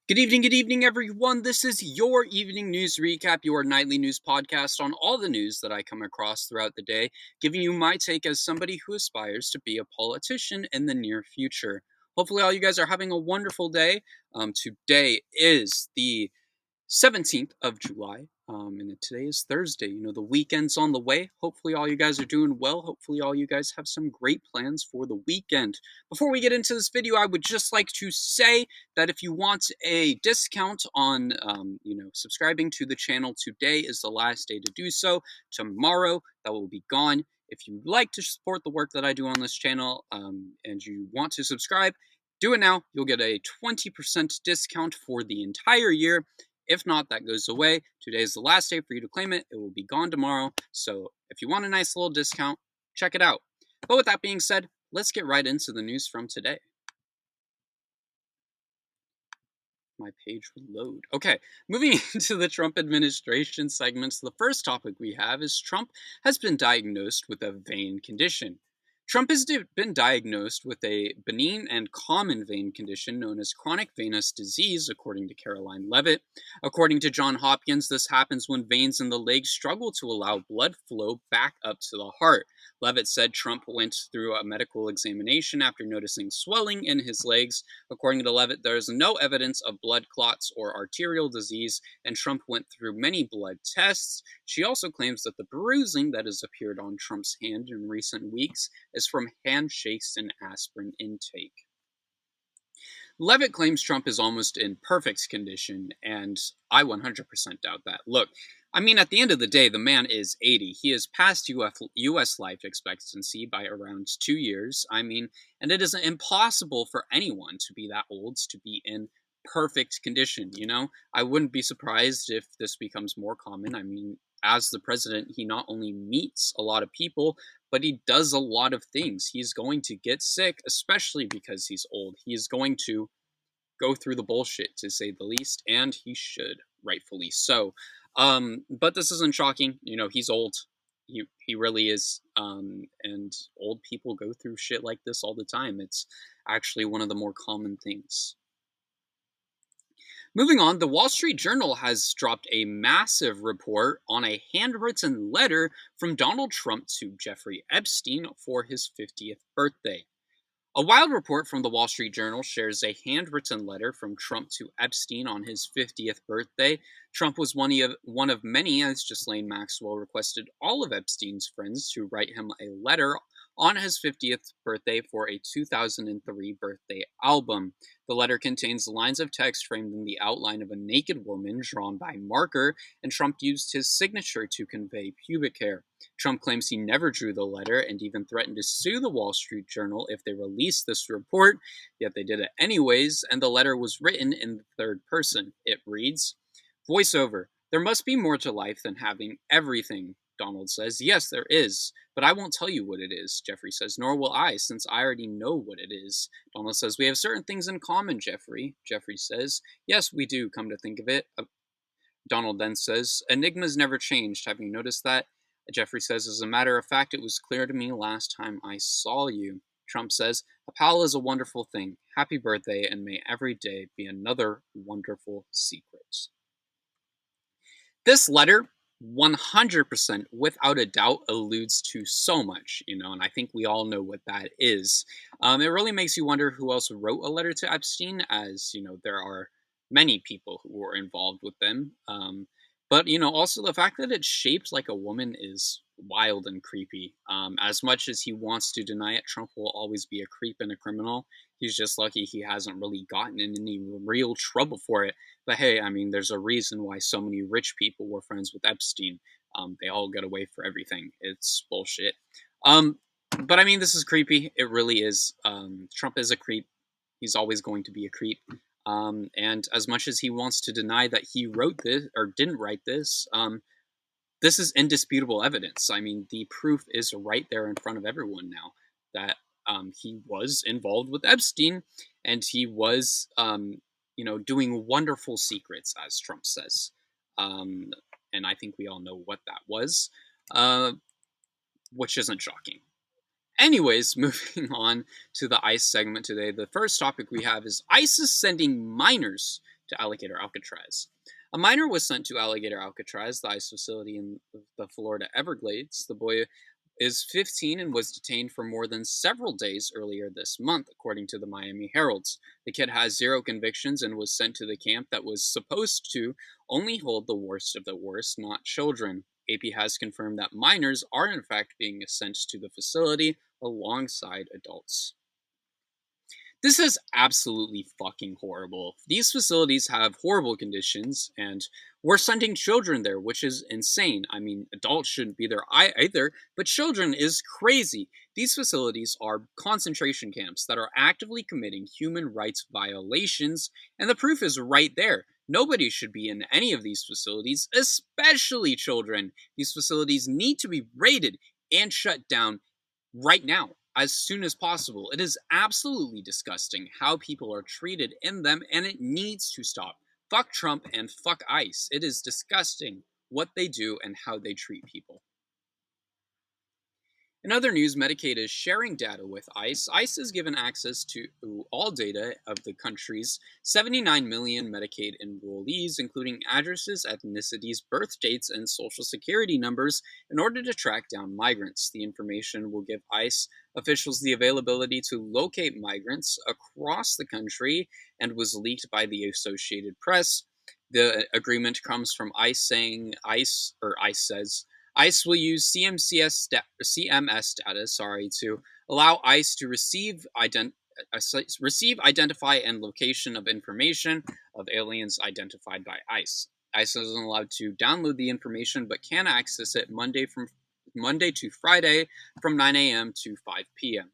Good evening, everyone. This is your evening news recap, your nightly news podcast on all the news that I come across throughout the day, giving you my take as somebody who aspires to be a politician in the near future. Hopefully, all you guys are having a wonderful day. Today is the 17th of July. And today is Thursday. The weekend's on the way. Hopefully, all you guys are doing well. Hopefully, all you guys have some great plans for the weekend. Before we get into this video, I would just like to say that if you want a discount on, subscribing to the channel, today is the last day to do so. Tomorrow, that will be gone. If you like to support the work that I do on this channel and you want to subscribe, do it now. You'll get a 20% discount for the entire year. If not, that goes away. Today is the last day for you to claim it. It will be gone tomorrow. So if you want a nice little discount, check it out. But with that being said, let's get right into the news from today. My page will load. Okay, moving into the Trump administration segments, the first topic we have is Trump has been diagnosed with a vein condition. Trump has been diagnosed with a benign and common vein condition known as chronic venous disease, according to Caroline Levitt. According to John Hopkins, this happens when veins in the legs struggle to allow blood flow back up to the heart. Levitt said Trump went through a medical examination after noticing swelling in his legs. According to Levitt, there is no evidence of blood clots or arterial disease, and Trump went through many blood tests. She also claims that the bruising that has appeared on Trump's hand in recent weeks is from handshakes and aspirin intake. Levitt claims Trump is almost in perfect condition, and I 100% doubt that. Look, I mean, at the end of the day, the man is 80. He has passed U.S. life expectancy by around 2 years. I mean, and it is impossible for anyone to be that old to be in perfect condition, I wouldn't be surprised if this becomes more common. I mean, as the president, he not only meets a lot of people, but he does a lot of things. He's going to get sick, especially because he's old. He is going to go through the bullshit, to say the least, and he should, rightfully so. But this isn't shocking. He's old. He really is. And old people go through shit like this all the time. It's actually one of the more common things. Moving on, the Wall Street Journal has dropped a massive report on a handwritten letter from Donald Trump to Jeffrey Epstein for his 50th birthday. A wild report from the Wall Street Journal shares a handwritten letter from Trump to Epstein on his 50th birthday. Trump was one of many, as Ghislaine Maxwell requested all of Epstein's friends to write him a letter on his 50th birthday for a 2003 birthday album. The letter contains lines of text framed in the outline of a naked woman drawn by marker, and Trump used his signature to convey pubic hair. Trump claims he never drew the letter and even threatened to sue the Wall Street Journal if they released this report, yet they did it anyways, and the letter was written in the third person. It reads, "Voiceover. There must be more to life than having everything." Donald says, "Yes, there is, but I won't tell you what it is." Jeffrey says, "Nor will I, since I already know what it is." Donald says, "We have certain things in common, Jeffrey." Jeffrey says, "Yes, we do, come to think of it." Donald then says, "Enigmas never changed. Have you noticed that?" Jeffrey says, "As a matter of fact, it was clear to me last time I saw you." Trump says, "A pal is a wonderful thing. Happy birthday, and may every day be another wonderful secret." This letter, 100% without a doubt, alludes to so much, and I think we all know what that is. It really makes you wonder who else wrote a letter to Epstein, as, there are many people who were involved with them. But, also the fact that it's shaped like a woman is wild and creepy. As much as he wants to deny it, Trump will always be a creep and a criminal. He's just lucky he hasn't really gotten in any real trouble for it. But hey, I mean, there's a reason why so many rich people were friends with Epstein. They all get away for everything. It's bullshit. But I mean, this is creepy. It really is. Trump is a creep. He's always going to be a creep. And as much as he wants to deny that he wrote this or didn't write this, this is indisputable evidence. I mean, the proof is right there in front of everyone now that he was involved with Epstein, and he was, doing wonderful secrets, as Trump says. And I think we all know what that was, which isn't shocking. Anyways, moving on to the ICE segment today, the first topic we have is ICE is sending minors to Alligator Alcatraz. A minor was sent to Alligator Alcatraz, the ICE facility in the Florida Everglades. The boy is 15 and was detained for more than several days earlier this month, according to the Miami Herald. The kid has zero convictions and was sent to the camp that was supposed to only hold the worst of the worst, not children. AP has confirmed that minors are in fact being sent to the facility alongside adults. This is absolutely fucking horrible. These facilities have horrible conditions, and we're sending children there, which is insane. I mean, adults shouldn't be there either, but children is crazy. These facilities are concentration camps that are actively committing human rights violations, and the proof is right there. Nobody should be in any of these facilities, especially children. These facilities need to be raided and shut down right now, as soon as possible. It is absolutely disgusting how people are treated in them, and it needs to stop. Fuck Trump and fuck ICE. It is disgusting what they do and how they treat people. In other news, Medicaid is sharing data with ICE. ICE is given access to all data of the country's 79 million Medicaid enrollees, including addresses, ethnicities, birth dates, and social security numbers, in order to track down migrants. The information will give ICE officials the availability to locate migrants across the country and was leaked by the Associated Press. The agreement comes from ICE saying ICE says ICE will use CMS data, to allow ICE to receive, identify, and location of information of aliens identified by ICE. ICE isn't allowed to download the information, but can access it Monday to Friday from 9 a.m. to 5 p.m.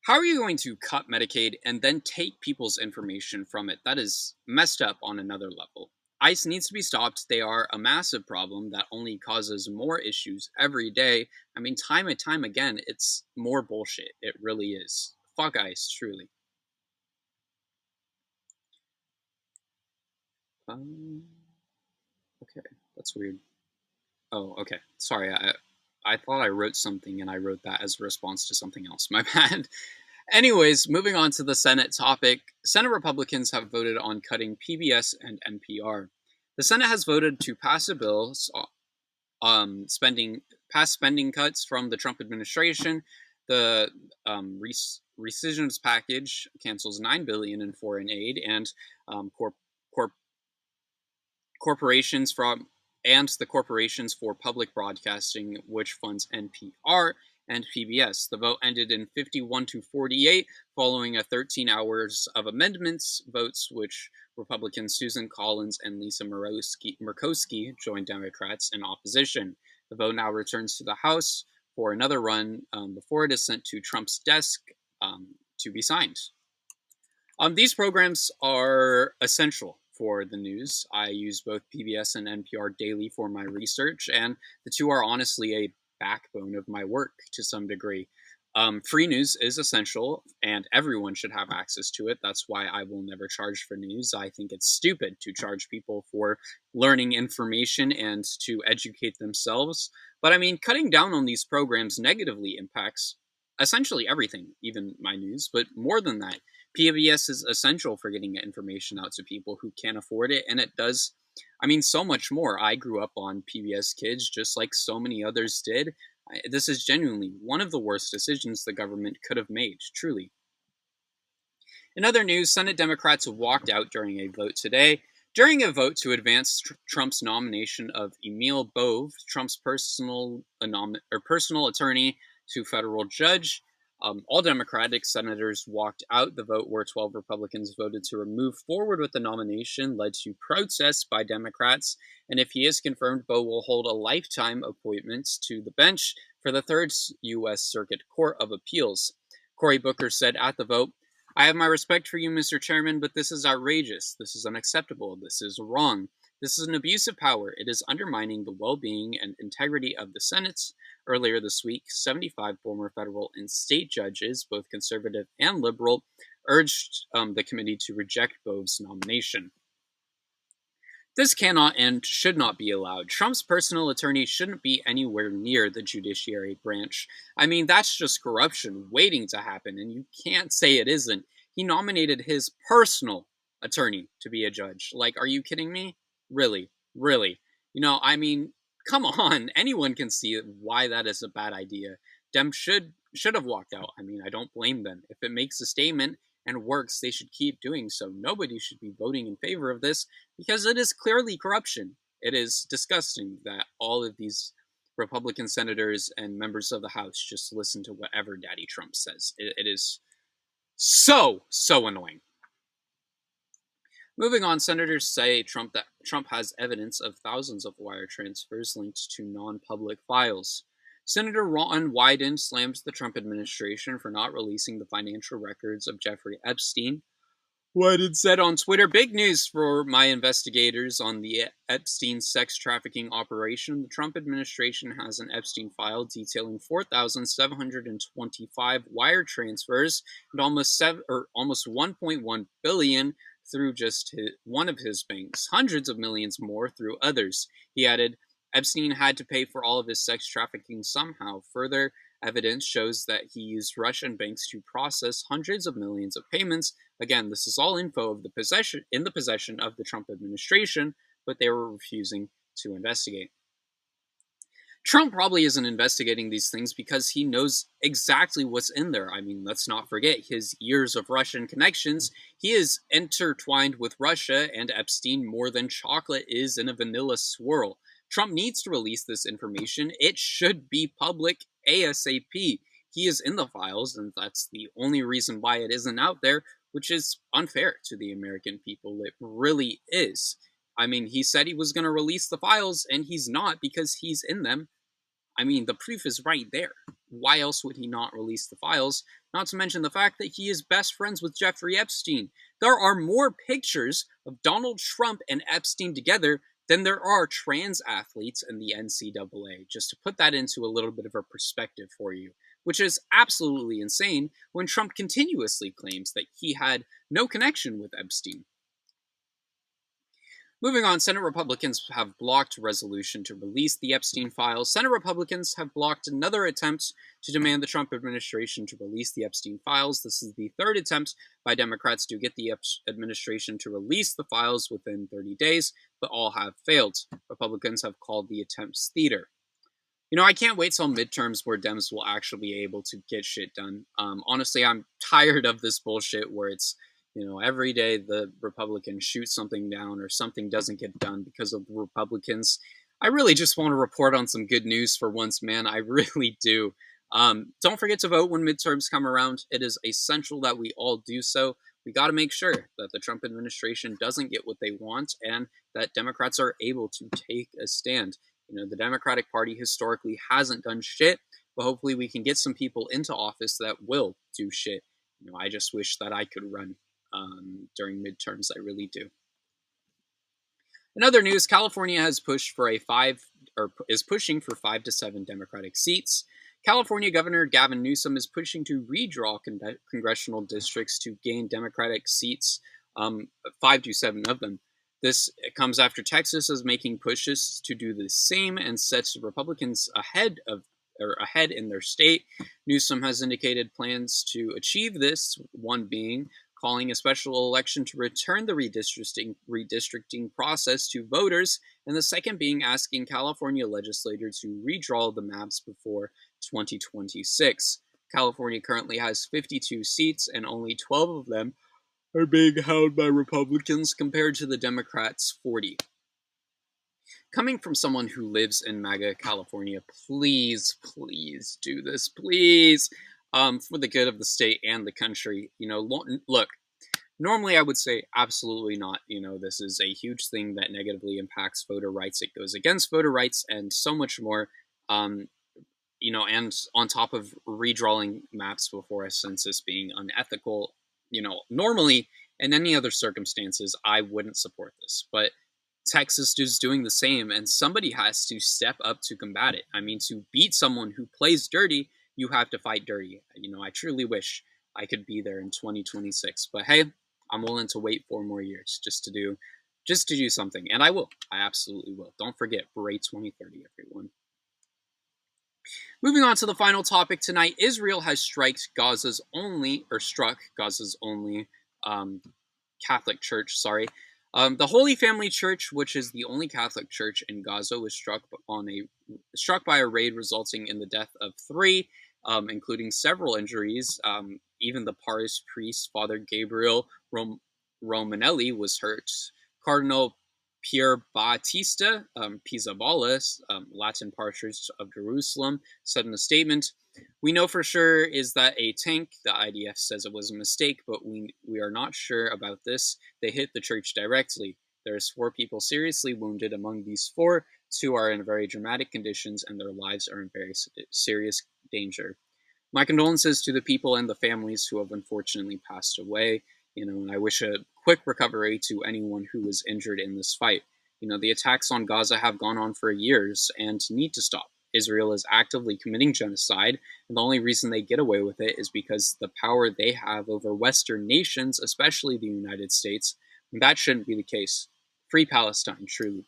How are you going to cut Medicaid and then take people's information from it? That is messed up on another level. ICE needs to be stopped. They are a massive problem that only causes more issues every day. I mean, time and time again, it's more bullshit. It really is. Fuck ICE, truly. Okay, that's weird. Oh, okay. Sorry, I thought I wrote something and I wrote that as a response to something else. My bad. Anyways, moving on to the Senate topic. Senate Republicans have voted on cutting PBS and NPR. The Senate has voted to pass a bill spending cuts from the Trump administration. The rescissions package cancels $9 billion in foreign aid and corporations from and the Corporations for Public Broadcasting, which funds NPR and PBS. The vote ended in 51 to 48, following a 13 hours of amendments votes, which Republicans Susan Collins and Lisa Murkowski joined Democrats in opposition. The vote now returns to the House for another run before it is sent to Trump's desk to be signed. These programs are essential for the news. I use both PBS and NPR daily for my research, and the two are honestly a backbone of my work to some degree. Free news is essential, and everyone should have access to it. That's why I will never charge for news. I think it's stupid to charge people for learning information and to educate themselves. But I mean, cutting down on these programs negatively impacts essentially everything, even my news. But more than that, PBS is essential for getting information out to people who can't afford it, and it does, I mean, so much more. I grew up on PBS Kids just like so many others did. This is genuinely one of the worst decisions the government could have made, truly. In other news, Senate Democrats walked out during a vote today. During a vote to advance Trump's nomination of Emil Bove, Trump's personal attorney, to federal judge, all Democratic senators walked out. The vote, where 12 Republicans voted to move forward with the nomination, led to protests by Democrats. And if he is confirmed, Bo will hold a lifetime appointment to the bench for the Third U.S. Circuit Court of Appeals. Cory Booker said at the vote, "I have my respect for you, Mr. Chairman, but this is outrageous. This is unacceptable. This is wrong. This is an abuse of power. It is undermining the well-being and integrity of the Senate." Earlier this week, 75 former federal and state judges, both conservative and liberal, urged the committee to reject Bove's nomination. This cannot and should not be allowed. Trump's personal attorney shouldn't be anywhere near the judiciary branch. I mean, that's just corruption waiting to happen, and you can't say it isn't. He nominated his personal attorney to be a judge. Like, are you kidding me? Really? Really? I mean, come on. Anyone can see why that is a bad idea. Dem should have walked out. I mean, I don't blame them. If it makes a statement and works, they should keep doing so. Nobody should be voting in favor of this because it is clearly corruption. It is disgusting that all of these Republican senators and members of the House just listen to whatever Daddy Trump says. It is so annoying. Moving on, senators say that Trump has evidence of thousands of wire transfers linked to non-public files. Senator Ron Wyden slams the Trump administration for not releasing the financial records of Jeffrey Epstein. Wyden said on Twitter, "Big news for my investigators on the Epstein sex trafficking operation. The Trump administration has an Epstein file detailing 4,725 wire transfers and almost 1.1 billion through just one of his banks, hundreds of millions more through others." He added, "Epstein had to pay for all of his sex trafficking somehow. Further evidence shows that he used Russian banks to process hundreds of millions of payments." Again, this is all info of the possession of the Trump administration, but they were refusing to investigate. Trump probably isn't investigating these things because he knows exactly what's in there. I mean, let's not forget his years of Russian connections. He is intertwined with Russia and Epstein more than chocolate is in a vanilla swirl. Trump needs to release this information. It should be public ASAP. He is in the files, and that's the only reason why it isn't out there, which is unfair to the American people. It really is. I mean, he said he was going to release the files, and he's not because he's in them. I mean, the proof is right there. Why else would he not release the files? Not to mention the fact that he is best friends with Jeffrey Epstein. There are more pictures of Donald Trump and Epstein together than there are trans athletes in the NCAA, just to put that into a little bit of a perspective for you, which is absolutely insane when Trump continuously claims that he had no connection with Epstein. Moving on, Senate Republicans have blocked a resolution to release the Epstein files. Senate Republicans have blocked another attempt to demand the Trump administration to release the Epstein files. This is the third attempt by Democrats to get the administration to release the files within 30 days, but all have failed. Republicans have called the attempts theater. I can't wait till midterms where Dems will actually be able to get shit done. Honestly, I'm tired of this bullshit where it's, every day the Republicans shoot something down or something doesn't get done because of the Republicans. I really just want to report on some good news for once, man. I really do. Don't forget to vote when midterms come around. It is essential that we all do so. We got to make sure that the Trump administration doesn't get what they want and that Democrats are able to take a stand. The Democratic Party historically hasn't done shit, but hopefully we can get some people into office that will do shit. I just wish that I could run during midterms. I really do. In other news, California has pushed for is pushing for 5 to 7 Democratic seats. California Governor Gavin Newsom is pushing to redraw congressional districts to gain Democratic seats, 5 to 7 of them. This comes after Texas is making pushes to do the same and sets Republicans ahead in their state. Newsom has indicated plans to achieve this, one being calling a special election to return the redistricting process to voters, and the second being asking California legislators to redraw the maps before 2026. California currently has 52 seats, and only 12 of them are being held by Republicans compared to the Democrats' 40. Coming from someone who lives in MAGA California, please do this, please, for the good of the state and the country. Look, normally I would say absolutely not. This is a huge thing that negatively impacts voter rights. It goes against voter rights and so much more. And on top of redrawing maps before a census being unethical, normally in any other circumstances, I wouldn't support this. But Texas is doing the same, and somebody has to step up to combat it. I mean, to beat someone who plays dirty, you have to fight dirty. I truly wish I could be there in 2026. But hey, I'm willing to wait 4 more years just to do something. And I will. I absolutely will. Don't forget, Bray 2030, everyone. Moving on to the final topic tonight, Israel has struck Gaza's only Catholic Church, sorry. The Holy Family Church, which is the only Catholic church in Gaza, was struck by a raid resulting in the death of three, including several injuries. Even the parish priest, Father Gabriel Romanelli, was hurt. Cardinal Pier Battista Pizzaballa, Latin Patriarch of Jerusalem, said in a statement, "We know for sure is that a tank, the IDF says it was a mistake, but we are not sure about this. They hit the church directly. There's 4 people seriously wounded. Among these 4, 2 are in very dramatic conditions and their lives are in very serious danger. My condolences to the people and the families who have unfortunately passed away. And I wish a quick recovery to anyone who was injured in this fight. The attacks on Gaza have gone on for years and need to stop. Israel is actively committing genocide, and the only reason they get away with it is because the power they have over Western nations, especially the United States. That shouldn't be the case. Free Palestine, truly."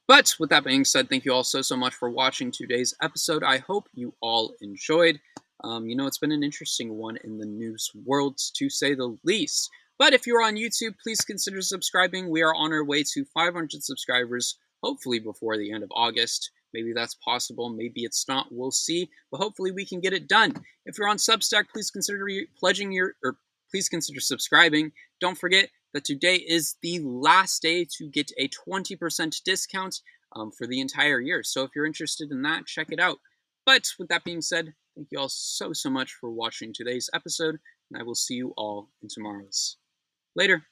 But with that being said, thank you all so much for watching today's episode. I hope you all enjoyed. It's been an interesting one in the news world, to say the least. But if you're on YouTube, please consider subscribing. We are on our way to 500 subscribers, hopefully before the end of August. Maybe that's possible. Maybe it's not. We'll see. But hopefully we can get it done. If you're on Substack, please consider please consider subscribing. Don't forget that today is the last day to get a 20% discount for the entire year. So if you're interested in that, check it out. But with that being said, thank you all so much for watching today's episode, and I will see you all in tomorrow's. Later.